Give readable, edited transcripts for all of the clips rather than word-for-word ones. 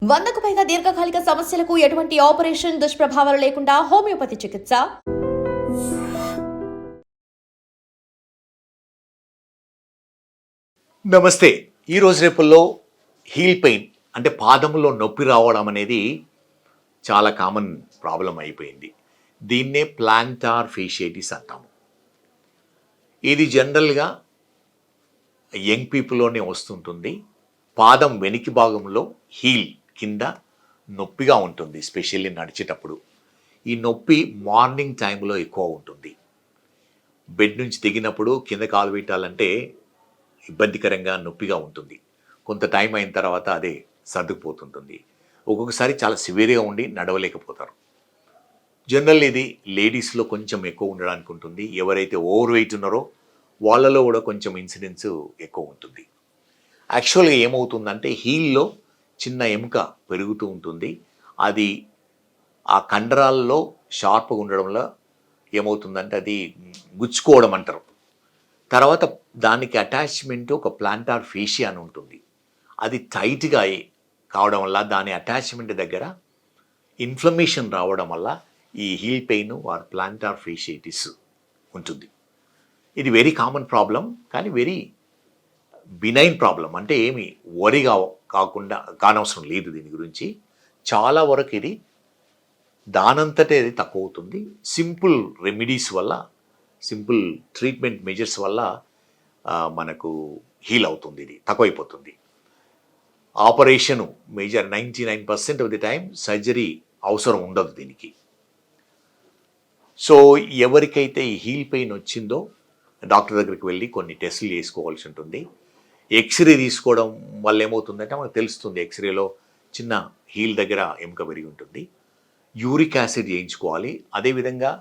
100కు పైగా దీర్ఘకాలిక సమస్యలకు ఎటువంటి ఆపరేషన్ దుష్ప్రభావాలు లేకుండా హోమియోపతి చికిత్స. నమస్తే. ఈ రోజు రేపుల్లో హీల్ పెయిన్ అంటే పాదంలో నొప్పి రావడం అనేది చాలా కామన్ ప్రాబ్లం అయిపోయింది. దీన్నే ప్లాంటార్ ఫేషియటిస్ అంటాము. ఇది జనరల్గా యంగ్ పీపుల్లోనే వస్తుంటుంది. పాదం వెనికి భాగంలో హీల్ కింద నొప్పిగా ఉంటుంది, ఎస్పెషల్లీ నడిచేటప్పుడు. ఈ నొప్పి మార్నింగ్ టైంలో ఎక్కువ ఉంటుంది. బెడ్ నుంచి దిగినప్పుడు కింద కాలు పెట్టాలంటే ఇబ్బందికరంగా నొప్పిగా ఉంటుంది. కొంత టైం అయిన తర్వాత అదే సర్దుకుపోతుంటుంది. ఒక్కొక్కసారి చాలా సివియర్గా ఉండి నడవలేకపోతారు. జనరల్ ఇది లేడీస్లో కొంచెం ఎక్కువ ఉండడానికి ఉంటుంది. ఎవరైతే ఓవర్ వెయిట్ ఉన్నారో వాళ్ళలో కూడా కొంచెం ఇన్సిడెన్స్ ఎక్కువ ఉంటుంది. యాక్చువల్గా ఏమవుతుందంటే హీల్లో చిన్న ఎముక పెరుగుతూ ఉంటుంది. అది ఆ కండరాల్లో షార్ప్గా ఉండడంలో ఏమవుతుందంటే అది గుచ్చుకోవడం అంటారు. తర్వాత దానికి అటాచ్మెంట్ ఒక ప్లాంటార్ ఫేషియా అని ఉంటుంది. అది టైట్గా కావడం వల్ల దాని అటాచ్మెంట్ దగ్గర ఇన్ఫ్లమేషన్ రావడం వల్ల ఈ heel pain or planter fasciitis ఉంటుంది. ఇది వెరీ కామన్ ప్రాబ్లం, కానీ వెరీ బినైన్ ప్రాబ్లం. అంటే ఏమి వరిగా కాకుండా కానవసరం లేదు దీని గురించి. చాలా వరకు ఇది దానంతటే అది తక్కువ అవుతుంది. సింపుల్ రెమెడీస్ వల్ల, సింపుల్ ట్రీట్మెంట్ మెజర్స్ వల్ల మనకు హీల్ అవుతుంది, ఇది తక్కువైపోతుంది. Operation major 99% of the time surgery అవసరం ఉండదు దీనికి. సో ఎవరికైతే ఈ హీల్ పెయిన్ వచ్చిందో డాక్టర్ దగ్గరికి వెళ్ళి కొన్ని టెస్టులు చేసుకోవాల్సి ఉంటుంది. ఎక్స్రే తీసుకోవడం వల్ల ఏమవుతుందంటే మనకు తెలుస్తుంది, ఎక్స్రేలో చిన్న హీల్ దగ్గర ఎముక పెరిగి ఉంటుంది. యూరిక్ యాసిడ్ చేయించుకోవాలి. అదేవిధంగా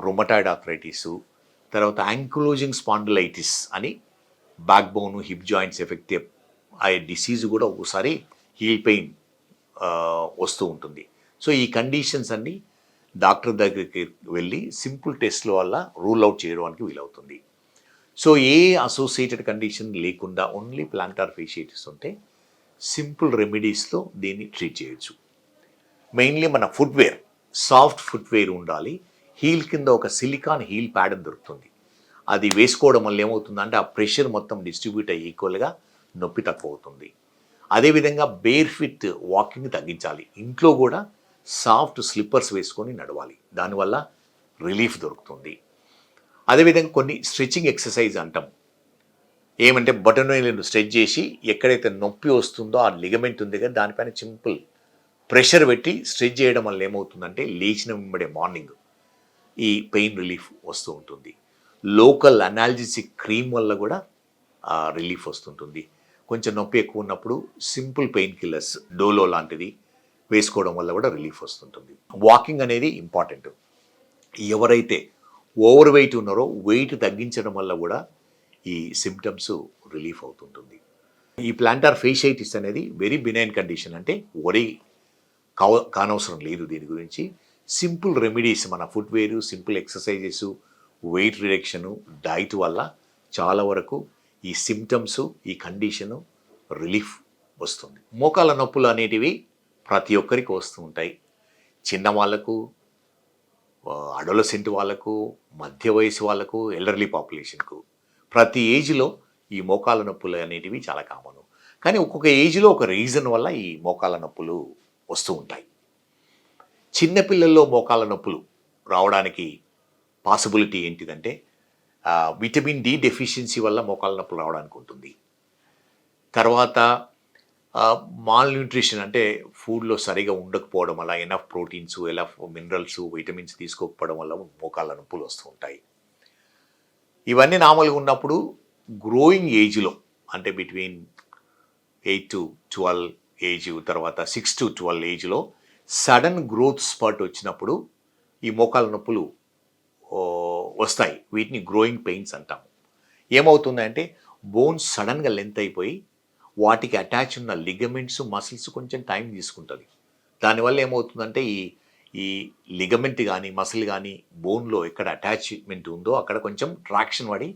రొమటాయిడ్ ఆర్థరైటిస్, తర్వాత యాంకిలోజింగ్ స్పాండిలైటిస్ అని back bone hip joints effect అయ్యే డిసీజ్ కూడా ఒకసారి హీల్ పెయిన్ వస్తూ ఉంటుంది. సో ఈ కండిషన్స్ అన్నీ డాక్టర్ దగ్గరికి వెళ్ళి సింపుల్ టెస్ట్ల వల్ల రూల్ అవుట్ చేయడానికి వీలవుతుంది. సో ఏ అసోసియేటెడ్ కండిషన్ లేకుండా ఓన్లీ ప్లాంటార్ ఫేషియటిస్ ఉంటే సింపుల్ రెమెడీస్తో దీన్ని ట్రీట్ చేయొచ్చు. మెయిన్లీ మన ఫుట్వేర్, సాఫ్ట్ ఫుట్వేర్ ఉండాలి. హీల్ కింద ఒక సిలికాన్ హీల్ ప్యాడ్ అని దొరుకుతుంది. అది వేసుకోవడం వల్ల ఏమవుతుందంటే ఆ ప్రెషర్ మొత్తం డిస్ట్రిబ్యూట్ అయ్యి ఈక్వల్గా నొప్పి తక్కువ అవుతుంది. అదేవిధంగా బేర్ ఫిట్ వాకింగ్ తగ్గించాలి. ఇంట్లో కూడా సాఫ్ట్ స్లిప్పర్స్ వేసుకొని నడవాలి. దానివల్ల రిలీఫ్ దొరుకుతుంది. అదేవిధంగా కొన్ని స్ట్రెచ్చింగ్ ఎక్సర్సైజ్ అంటాం. ఏమంటే బటన్ వేలును స్ట్రెచ్ చేసి ఎక్కడైతే నొప్పి వస్తుందో ఆ లిగమెంట్ ఉంది కదా దానిపైన సింపుల్ ప్రెషర్ పెట్టి స్ట్రెచ్ చేయడం వల్ల ఏమవుతుందంటే లేచిన వెంబడే మార్నింగ్ ఈ పెయిన్ రిలీఫ్ వస్తూ ఉంటుంది. లోకల్ అనాల్జెసిక్ క్రీమ్ వల్ల కూడా రిలీఫ్ వస్తుంటుంది. కొంచెం నొప్పి ఎక్కువ ఉన్నప్పుడు సింపుల్ పెయిన్ కిల్లర్స్ డోలో లాంటిది వేసుకోవడం వల్ల కూడా రిలీఫ్ వస్తుంటుంది. వాకింగ్ అనేది ఇంపార్టెంట్. ఎవరైతే ఓవర్ వెయిట్ ఉన్నారో వెయిట్ తగ్గించడం వల్ల కూడా ఈ సిమ్టమ్స్ రిలీఫ్ అవుతుంటుంది. ఈ ప్లాంటార్ ఫేషియటిస్ అనేది వెరీ బినైన్ కండిషన్. అంటే వరి కానవసరం లేదు దీని గురించి. సింపుల్ రెమెడీస్, మన footwear, simple exercises, weight reduction, diet వల్ల చాలా వరకు ఈ సిమ్టమ్స్, ఈ కండిషను రిలీఫ్ వస్తుంది. మోకాళ్ళ నొప్పులు అనేటివి ప్రతి ఒక్కరికి వస్తూ ఉంటాయి. చిన్న వాళ్ళకు, అడోలసెంట్ వాళ్ళకు, మధ్య వయసు వాళ్ళకు, ఎల్డర్లీ పాపులేషన్కు, ప్రతి ఏజ్లో ఈ మోకాళ్ళ నొప్పులు అనేటివి చాలా కామను. కానీ ఒక్కొక్క ఏజ్లో ఒక రీజన్ వల్ల ఈ మోకాళ్ళ నొప్పులు వస్తూ ఉంటాయి. చిన్నపిల్లల్లో మోకాళ్ళ నొప్పులు రావడానికి పాసిబిలిటీ ఏంటిదంటే విటమిన్ డి డెఫిషియన్సీ వల్ల మోకాళ్ళ నొప్పులు రావడానికి ఉంటుంది. తర్వాత మాల్ న్యూట్రిషన్ అంటే ఫుడ్లో సరిగా ఉండకపోవడం వల్ల, enough proteins, enough minerals, vitamins తీసుకోకపోవడం వల్ల మోకాళ్ళ నొప్పులు వస్తూ ఉంటాయి. ఇవన్నీ నార్మల్గా ఉన్నప్పుడు గ్రోయింగ్ ఏజ్లో అంటే బిట్వీన్ 8 to 12 ఏజ్, తర్వాత 6 to 12 ఏజ్లో సడన్ గ్రోత్ స్పర్ట్ వచ్చినప్పుడు ఈ మోకాళ్ళ నొప్పులు వస్తాయి. వీటిని గ్రోయింగ్ పెయిన్స్ అంటాము. ఏమవుతుందంటే బోన్స్ సడన్గా లెంత్ అయిపోయి వాటికి అటాచ్ ఉన్న లిగమెంట్స్, మసిల్స్ కొంచెం టైం తీసుకుంటుంది. దానివల్ల ఏమవుతుందంటే ఈ లిగమెంట్ కానీ మసిల్ కానీ బోన్లో ఎక్కడ అటాచ్మెంట్ ఉందో అక్కడ కొంచెం ట్రాక్షన్ పడి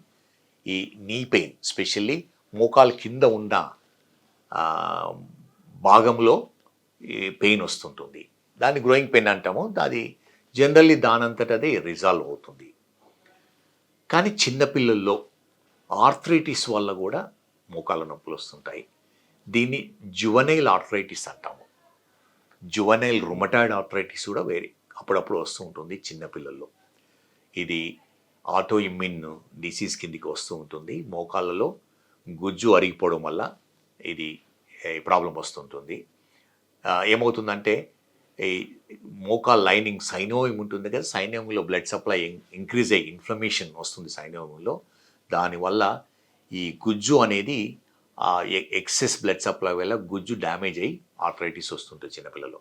ఈ నీ పెయిన్, స్పెషల్లీ మోకాలు కింద ఉన్న భాగంలో పెయిన్ వస్తుంటుంది. దాన్ని గ్రోయింగ్ పెయిన్ అంటాము. అది జనరల్లీ దానంతట అదే రిజాల్వ్ అవుతుంది. కానీ చిన్నపిల్లల్లో ఆర్థరైటిస్ వల్ల కూడా మోకాళ్ళ నొప్పులు వస్తుంటాయి. దీన్ని జువనైల్ ఆర్థరైటిస్ అంటాము. జువనైల్ రుమటాయిడ్ ఆర్థరైటిస్ కూడా వేరే అప్పుడప్పుడు వస్తూ ఉంటుంది చిన్నపిల్లల్లో. ఇది ఆటో ఇమ్యూన్ డిసీజ్ కిందికి వస్తూ ఉంటుంది. మోకాళ్ళలో గుజ్జు అరిగిపోవడం వల్ల ఇది ప్రాబ్లం వస్తుంటుంది. ఏమవుతుందంటే ఈ మోకాల్ లైనింగ్ సైనోయిమ్ ఉంటుంది కదా, సైనోయిమ్లో బ్లడ్ సప్లై ఇంక్రీజ్ అయ్యి ఇన్ఫ్లమేషన్ వస్తుంది సైనోయిమ్లో. దానివల్ల ఈ గుజ్జు అనేది ఎక్సెస్ బ్లడ్ సప్లై వల్ల గుజ్జు డ్యామేజ్ అయ్యి ఆర్థరైటిస్ వస్తుంటుంది చిన్నపిల్లలు.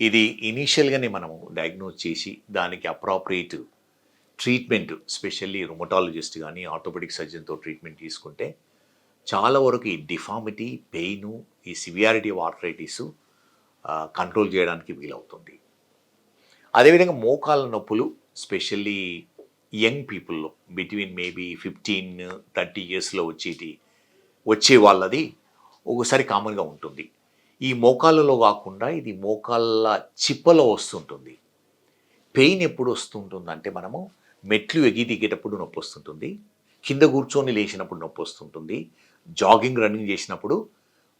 ఇది ఇనీషియల్గానే మనము డయాగ్నోజ్ చేసి దానికి అప్రాప్రియేట్ ట్రీట్మెంట్, స్పెషల్లీ రుమటాలజిస్ట్ కానీ ఆర్థోపెడిక్ సర్జన్తో ట్రీట్మెంట్ తీసుకుంటే చాలా వరకు ఈ డిఫార్మిటీ, పెయిన్, ఈ సివియారిటీ ఆఫ్ ఆర్థరైటిస్ కంట్రోల్ చేయడానికి వీలవుతుంది. అదేవిధంగా మోకాళ్ళ నొప్పులు స్పెషల్లీ యంగ్ పీపుల్లో బిట్వీన్ మేబీ 15-30 ఇయర్స్లో వచ్చే వాళ్ళది ఒకసారి కామన్గా ఉంటుంది. ఈ మోకాళ్ళలో కాకుండా ఇది మోకాళ్ళ చిప్పలో వస్తుంటుంది. పెయిన్ ఎప్పుడు వస్తుంటుందంటే మనము మెట్లు ఎగి దిగేటప్పుడు నొప్పి వస్తుంటుంది, కింద కూర్చొని లేచినప్పుడు నొప్పి వస్తుంటుంది, జాగింగ్ రన్నింగ్ చేసినప్పుడు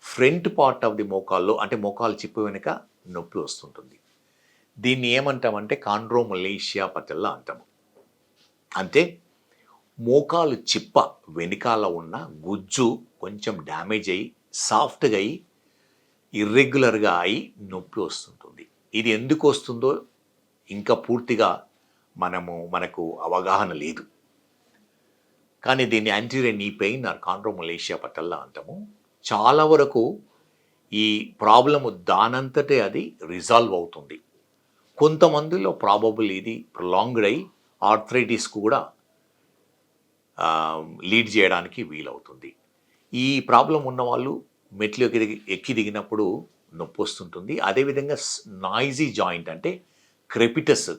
ఫ్రంట్ పార్ట్ ఆఫ్ ది మోకాల్లో అంటే మోకాలు చిప్ప వెనుక నొప్పి వస్తుంటుంది. దీన్ని ఏమంటామంటే కాండ్రోమలేషియా పటెల్లా అంటాము. అంటే మోకాలు చిప్ప వెనుకాల ఉన్న గుజ్జు కొంచెం డ్యామేజ్ అయ్యి సాఫ్ట్గా అయ్యి ఇర్రెగ్యులర్గా అయి నొప్పి వస్తుంటుంది. ఇది ఎందుకు వస్తుందో ఇంకా పూర్తిగా మనకు అవగాహన లేదు. కానీ దీన్ని anterior knee pain or కాండ్రోమలేషియా patella అంటాము. చాలా వరకు ఈ ప్రాబ్లము దానంతటే అది రిజాల్వ్ అవుతుంది. కొంతమందిలో ప్రాబబుల్ ఇది ప్రొలాంగ్డ్ అయి ఆర్థరైటిస్కు కూడా లీడ్ చేయడానికి వీలవుతుంది. ఈ ప్రాబ్లం ఉన్నవాళ్ళు మెట్లు ఎక్కి దిగినప్పుడు నొప్పి వస్తుంటుంది. అదేవిధంగా నాయిజీ జాయింట్ అంటే క్రెపిటస్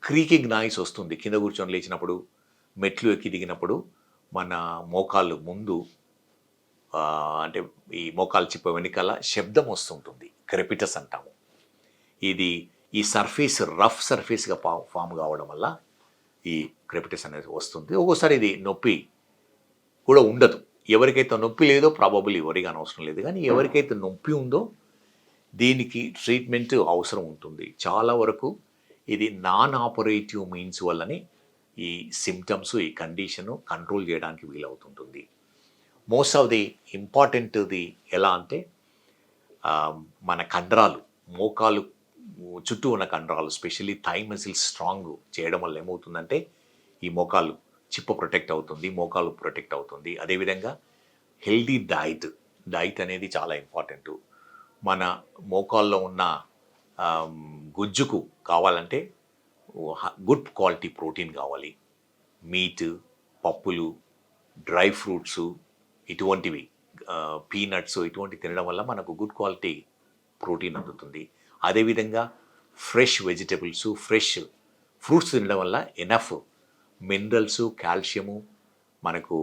క్రీకింగ్ నాయిస్ వస్తుంది. కింద కూర్చొని లేచినప్పుడు, మెట్లు ఎక్కి దిగినప్పుడు మన మోకాళ్ళు ముందు అంటే ఈ మోకాలు చిప్ప వెనుకాల శబ్దం వస్తుంటుంది, క్రెపిటస్ అంటాము. ఇది ఈ సర్ఫేస్ రఫ్ సర్ఫేస్గా ఫామ్ కావడం వల్ల ఈ క్రెపిటస్ అనేది వస్తుంది. ఒక్కోసారి ఇది నొప్పి కూడా ఉండదు. ఎవరికైతే నొప్పి లేదో ప్రాబబుల్ ఎవరిగా అవసరం లేదు. కానీ ఎవరికైతే నొప్పి ఉందో దీనికి ట్రీట్మెంట్ అవసరం ఉంటుంది. చాలా వరకు ఇది నాన్ ఆపరేటివ్ మీన్స్ వల్లనే ఈ సిమ్టమ్స్, ఈ కండిషను కంట్రోల్ చేయడానికి వీలవుతుంటుంది. మోస్ట్ ఆఫ్ ది ఇంపార్టెంట్ది ఎలా అంటే మన కండరాలు, మోకాలు చుట్టూ ఉన్న కండరాలు, స్పెషల్లీ థై మజిల్స్ స్ట్రాంగ్ చేయడం వల్ల ఏమవుతుందంటే ఈ మోకాలు చిప్ప ప్రొటెక్ట్ అవుతుంది, మోకాలు ప్రొటెక్ట్ అవుతుంది. అదేవిధంగా హెల్దీ డైట్ అనేది చాలా ఇంపార్టెంట్. మన మోకాల్లో ఉన్న గుజ్జుకు కావాలంటే గుడ్ క్వాలిటీ ప్రోటీన్ కావాలి. మీట్, పప్పులు, డ్రై ఫ్రూట్స్, ఇటువంటివి పీనట్స్ ఇటువంటివి తినడం వల్ల మనకు గుడ్ క్వాలిటీ ప్రోటీన్ అందుతుంది. అదేవిధంగా ఫ్రెష్ వెజిటబుల్స్, ఫ్రెష్ ఫ్రూట్స్ తినడం వల్ల ఎనఫ్ మినరల్స్, కాల్షియము మనకు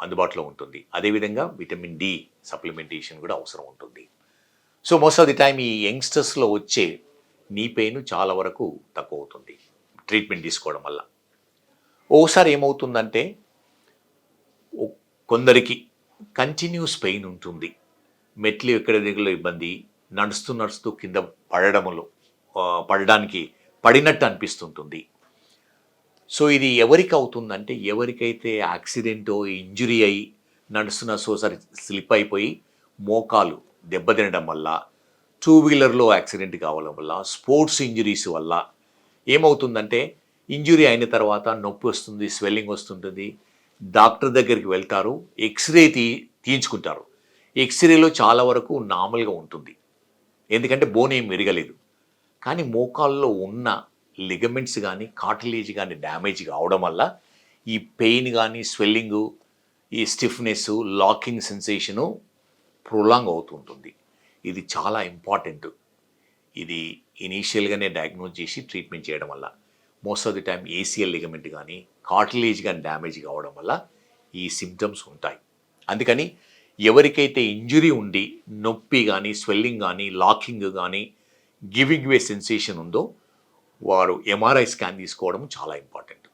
అందుబాటులో ఉంటుంది. అదేవిధంగా విటమిన్ డి సప్లిమెంటేషన్ కూడా అవసరం ఉంటుంది. So most of the time ఈ యంగ్స్టర్స్లో వచ్చే నీ పెయిన్ చాలా వరకు తక్కువ అవుతుంది ట్రీట్మెంట్ తీసుకోవడం వల్ల. ఓసారి ఏమవుతుందంటే కొందరికి కంటిన్యూస్ పెయిన్ ఉంటుంది, మెట్లు ఎక్కడ దిగులో ఇబ్బంది, నడుస్తూ కింద పడడానికి పడినట్టు అనిపిస్తుంటుంది. సో ఇది ఎవరికి అవుతుందంటే ఎవరికైతే యాక్సిడెంటో ఇంజురీ అయ్యి నడుస్తున్న సోసారి స్లిప్ అయిపోయి మోకాలు దెబ్బతినడం వల్ల, 2 వీలర్లో యాక్సిడెంట్ కావడం వల్ల, స్పోర్ట్స్ ఇంజురీస్ వల్ల ఏమవుతుందంటే ఇంజురీ అయిన తర్వాత నొప్పి వస్తుంది, స్వెల్లింగ్ వస్తుంటుంది. డాక్టర్ దగ్గరికి వెళ్తారు, ఎక్స్రే తీయించుకుంటారు. ఎక్స్రేలో చాలా వరకు నార్మల్గా ఉంటుంది, ఎందుకంటే బోన్ ఏం విరగలేదు. కానీ మోకాల్లో ఉన్న లిగమెంట్స్ కానీ కార్టిలేజ్ కానీ డ్యామేజ్ కావడం వల్ల ఈ పెయిన్ కానీ స్వెల్లింగు, ఈ స్టిఫ్నెస్, లాకింగ్ సెన్సేషను ప్రొలాంగ్ అవుతుంటుంది. ఇది చాలా ఇంపార్టెంట్. ఇది ఇనీషియల్గానే డయాగ్నోజ్ చేసి ట్రీట్మెంట్ చేయడం వల్ల most of the time ACL ligament కానీ కార్టిలేజ్ కానీ డ్యామేజ్ కావడం వల్ల ఈ సిమ్టమ్స్ ఉంటాయి. అందుకని ఎవరికైతే ఇంజురీ ఉండి నొప్పి కానీ స్వెల్లింగ్ కానీ లాకింగ్ కానీ గివింగ్ వే సెన్సేషన్ ఉందో వారు ఎంఆర్ఐ స్కాన్ తీసుకోవడం చాలా ఇంపార్టెంట్.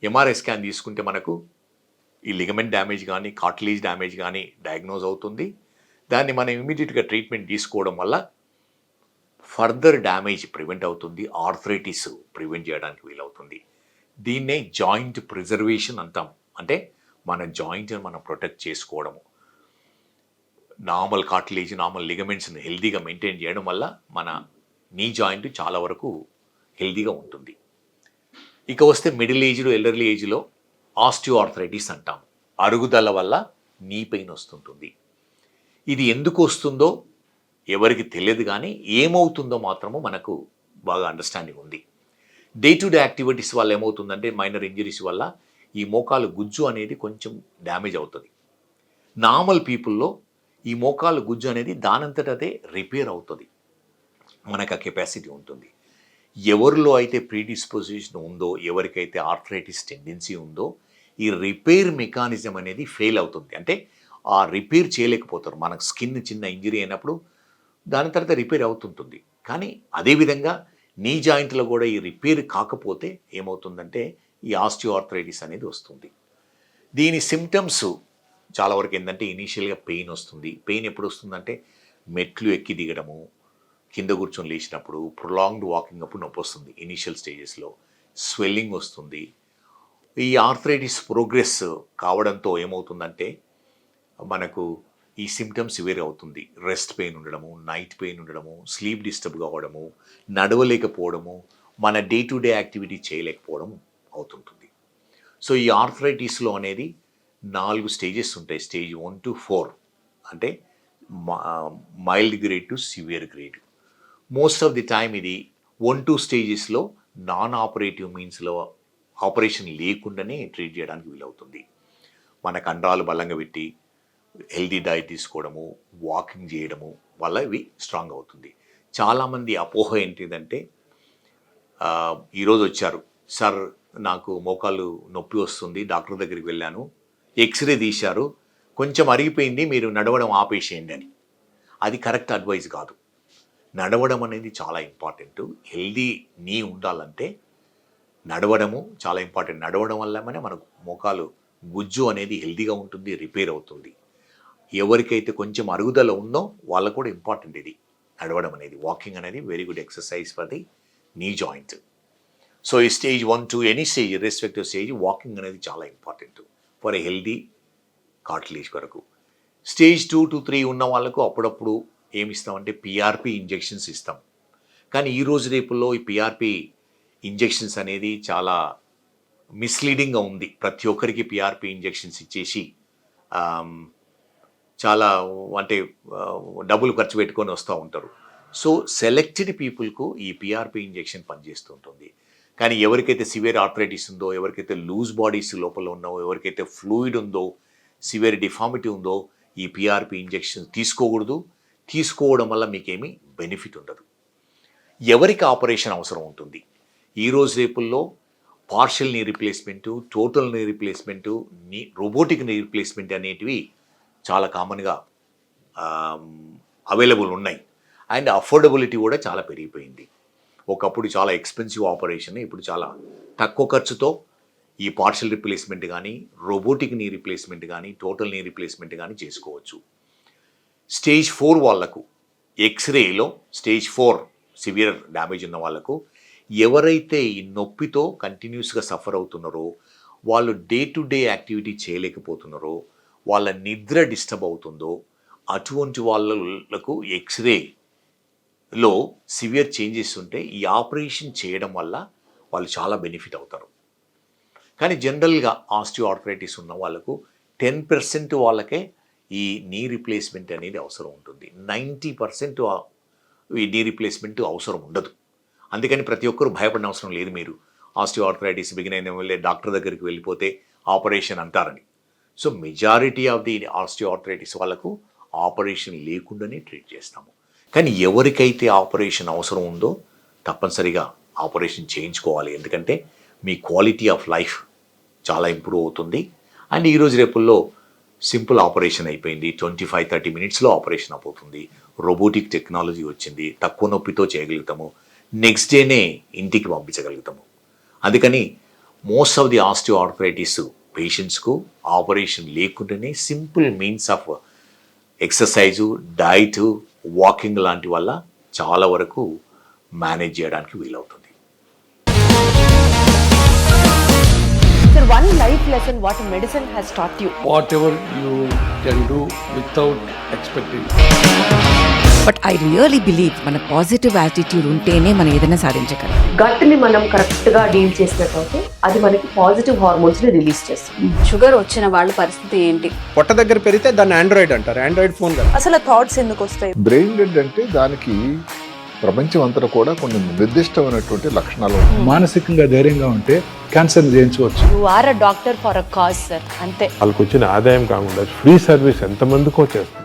ఎంఆర్ఐ స్కాన్ తీసుకుంటే మనకు ఈ లిగమెంట్ డ్యామేజ్ కానీ కార్టిలేజ్ డ్యామేజ్ కానీ డయాగ్నోజ్ అవుతుంది. దాన్ని మనం ఇమీడియట్గా ట్రీట్మెంట్ తీసుకోవడం వల్ల ఫర్దర్ డ్యామేజ్ ప్రివెంట్ అవుతుంది, ఆర్థరైటిస్ ప్రివెంట్ చేయడానికి వీలవుతుంది. దీన్నే జాయింట్ ప్రిజర్వేషన్ అంటాం. అంటే మన జాయింట్ని మనం ప్రొటెక్ట్ చేసుకోవడము, నార్మల్ కార్టిలేజ్ నార్మల్ లిగమెంట్స్ని హెల్దీగా మెయింటైన్ చేయడం వల్ల మన నీ జాయింట్ చాలా వరకు హెల్దీగా ఉంటుంది. ఇక వస్తే మిడిల్ ఏజ్లో ఎల్డర్లీ ఏజ్లో ఆస్టియోఆర్థరైటిస్ అంటాం. అరుగుదల వల్ల నీ పెయిన్ వస్తుంటుంది. ఇది ఎందుకు వస్తుందో ఎవరికి తెలియదు, కానీ ఏమవుతుందో మాత్రము మనకు బాగా అండర్స్టాండింగ్ ఉంది. డే టు డే యాక్టివిటీస్ వల్ల ఏమవుతుందంటే మైనర్ ఇంజరీస్ వల్ల ఈ మోకాలు గుజ్జు అనేది కొంచెం డ్యామేజ్ అవుతుంది. నార్మల్ పీపుల్లో ఈ మోకాలు గుజ్జు అనేది దానంతట అదే రిపేర్ అవుతుంది, మనకు ఆ కెపాసిటీ ఉంటుంది. ఎవరిలో అయితే ప్రీడిస్పోజిషన్ ఉందో, ఎవరికైతే ఆర్థరైటిస్ టెండెన్సీ ఉందో, ఈ రిపేర్ మెకానిజం అనేది ఫెయిల్ అవుతుంది. అంటే ఆ రిపేర్ చేయలేకపోతారు. మనకు స్కిన్ చిన్న ఇంజరీ అయినప్పుడు దాని తర్వాత రిపేర్ అవుతుంటుంది. కానీ అదేవిధంగా నీ జాయింట్లో కూడా ఈ రిపేర్ కాకపోతే ఏమవుతుందంటే ఈ ఆస్టియోఆర్థరైటిస్ అనేది వస్తుంది. దీని సిమ్టమ్స్ చాలా వరకు ఏంటంటే ఇనీషియల్గా పెయిన్ వస్తుంది. పెయిన్ ఎప్పుడు వస్తుందంటే మెట్లు ఎక్కి దిగడము, కింద కూర్చొని లేచినప్పుడు, ప్రొలాంగ్డ్ వాకింగ్ అప్పుడు నొప్పి వస్తుంది. ఇనీషియల్ స్టేజెస్లో స్వెల్లింగ్ వస్తుంది. ఈ ఆర్థరైటిస్ ప్రోగ్రెస్ కావడంతో ఏమవుతుందంటే మనకు ఈ సిమ్టమ్స్ సివియర్ అవుతుంది. రెస్ట్ పెయిన్ ఉండడము, నైట్ పెయిన్ ఉండడము, స్లీప్ డిస్టర్బ్ కావడము, నడవలేకపోవడము, మన డే టు డే యాక్టివిటీ చేయలేకపోవడం అవుతుంటుంది. సో ఈ ఆర్థరైటిస్లో అనేది 4 స్టేజెస్ ఉంటాయి. స్టేజ్ 1 to 4 అంటే mild grade to severe grade. Most of the time ఇది 1-2 స్టేజెస్లో నాన్ ఆపరేటివ్ మీన్స్లో ఆపరేషన్ లేకుండానే ట్రీట్ చేయడానికి వీలవుతుంది. మన కండరాలు బలంగా పెట్టి హెల్దీ డైట్ తీసుకోవడము, వాకింగ్ చేయడము వల్ల ఇవి స్ట్రాంగ్ అవుతుంది. చాలామంది అపోహ ఏంటిదంటే ఈరోజు వచ్చారు, సార్ నాకు మోకాలు నొప్పి వస్తుంది, డాక్టర్ దగ్గరికి వెళ్ళాను, ఎక్స్రే తీశారు, కొంచెం అరిగిపోయింది, మీరు నడవడం ఆపేసేయండి అని. అది కరెక్ట్ అడ్వైస్ కాదు. నడవడం అనేది చాలా ఇంపార్టెంట్. హెల్దీ నీ ఉండాలంటే నడవడము చాలా ఇంపార్టెంట్. నడవడం వల్ల మనకు మోకాలు గుజ్జు అనేది హెల్దీగా ఉంటుంది, రిపేర్ అవుతుంది. ఎవరికైతే కొంచెం అరుగుదల ఉందో వాళ్ళకు కూడా ఇంపార్టెంట్ ఇది నడవడం అనేది. వాకింగ్ అనేది very good exercise for the knee joint. So ఈ stage 1 to any stage respective stage walking అనేది చాలా important for a healthy cartilage వరకు. స్టేజ్ 2 to 3 ఉన్న వాళ్ళకు అప్పుడప్పుడు ఏమి ఇస్తామంటే పిఆర్పి ఇంజెక్షన్స్ ఇస్తాం. కానీ ఈ రోజు రేపుల్లో ఈ పిఆర్పి ఇంజెక్షన్స్ అనేది చాలా మిస్లీడింగ్గా ఉంది. ప్రతి ఒక్కరికి పిఆర్పి ఇంజెక్షన్స్ ఇచ్చేసి చాలా అంటే డబ్బులు ఖర్చు పెట్టుకొని వస్తూ ఉంటారు. సో సెలెక్టెడ్ పీపుల్కు ఈ పిఆర్పి ఇంజెక్షన్ పనిచేస్తుంటుంది. కానీ ఎవరికైతే సివియర్ ఆర్థరైటిస్ ఉందో, ఎవరికైతే లూజ్ బాడీస్ లోపల ఉన్నో, ఎవరికైతే ఫ్లూయిడ్ ఉందో, సివియర్ డిఫార్మిటీ ఉందో ఈ పిఆర్పి ఇంజెక్షన్ తీసుకోకూడదు. తీసుకోవడం వల్ల మీకేమీ బెనిఫిట్ ఉండదు. ఎవరికి ఆపరేషన్ అవసరం ఉంటుంది? ఈరోజు రేపుల్లో partial knee replacement, total knee replacement, robotic knee replacement అనేటివి చాలా కామన్గా అవైలబుల్ ఉన్నాయి. అండ్ అఫోర్డబిలిటీ కూడా చాలా పెరిగిపోయింది. ఒకప్పుడు చాలా ఎక్స్పెన్సివ్ ఆపరేషన్, ఇప్పుడు చాలా తక్కువ ఖర్చుతో ఈ పార్షియల్ రీప్లేస్మెంట్ కానీ, రోబోటిక్ నీ రీప్లేస్మెంట్ కానీ, టోటల్ నీ రీప్లేస్మెంట్ కానీ చేసుకోవచ్చు. స్టేజ్ 4 వాళ్ళకు ఎక్స్రేలో స్టేజ్ 4 సివియర్ డ్యామేజ్ ఉన్న వాళ్ళకు ఎవరైతే ఈ నొప్పితో కంటిన్యూస్గా సఫర్ అవుతున్నారో, వాళ్ళు డే టు డే యాక్టివిటీ చేయలేకపోతున్నారో, వాళ్ళ నిద్ర డిస్టర్బ్ అవుతుందో, అటువంటి వాళ్ళకు ఎక్స్రేలో సివియర్ చేంజెస్ ఉంటే ఈ ఆపరేషన్ చేయడం వల్ల వాళ్ళు చాలా బెనిఫిట్ అవుతారు. కానీ జనరల్గా ఆస్టియోఆర్థరైటిస్ ఉన్న వాళ్ళకు 10% వాళ్ళకే ఈ నీ రీప్లేస్మెంట్ అనేది అవసరం ఉంటుంది. 90% ఈ నీ రీప్లేస్మెంట్ అవసరం ఉండదు. అందుకని ప్రతి ఒక్కరు భయపడిన అవసరం లేదు. మీరు ఆస్టియోఆర్థరైటిస్ బిగిన్ అయిన వెళ్ళే డాక్టర్ దగ్గరికి వెళ్ళిపోతే ఆపరేషన్ అంటారని. So majority of the osteoarthritis వాళ్ళకు ఆపరేషన్ లేకుండానే ట్రీట్ చేస్తాము. కానీ ఎవరికైతే ఆపరేషన్ అవసరం ఉందో తప్పనిసరిగా ఆపరేషన్ చేయించుకోవాలి. ఎందుకంటే మీ క్వాలిటీ ఆఫ్ లైఫ్ చాలా ఇంప్రూవ్ అవుతుంది. అండ్ ఈరోజు రేపుల్లో సింపుల్ ఆపరేషన్ అయిపోయింది, 25-30 మినిట్స్లో ఆపరేషన్ అయిపోతుంది. రోబోటిక్ టెక్నాలజీ వచ్చింది, తక్కువ నొప్పితో చేయగలుగుతాము, నెక్స్ట్ డేనే ఇంటికి పంపించగలుగుతాము. అందుకని మోస్ట్ ఆఫ్ ది ఆస్టియోఆర్థరైటిస్ పేషెంట్స్కు ఆపరేషన్ లేకుండానే simple means of exercise, diet, walking లాంటి వల్ల చాలా వరకు మేనేజ్ చేయడానికి వీలవుతుంది. Sir, one life lesson what medicine has taught you. Whatever you can do without expecting. But I really believe మన positive attitude ఉంటేనే మనం ఏదైనా సాధించగలం. గట్ ని మనం కరెక్ట్ గా డీల్ చేసినట్లయితే అది మనకి పాజిటివ్ హార్మోన్స్ ని రిలీజ్ చేస్తుంది. షుగర్ వచ్చిన వాళ్ళ పరిస్థితి ఏంటి? పొట్ట దగ్గర పెరిగితే దాన్ని ఆండ్రాయిడ్ అంటారు, ఆండ్రాయిడ్ ఫోన్ కదా. అసలు థాట్స్ ఎందుకు వస్తాయి? బ్రెయిన్ డెడ్ అంటే దానికి ప్రపంచం అంతా కూడా కొన్ని నిర్దిష్టమైనటువంటి లక్షణాలు ఉన్నాయి. మానసికంగా ధైర్యంగా ఉంటే క్యాన్సర్ జయించవచ్చు. You are a doctor for a cause sir, అంతే. వాళ్ళకి వచ్చిన ఆదాయం కాకుండా ఫ్రీ సర్వీస్ ఎంతమందికో చేస్తుంది.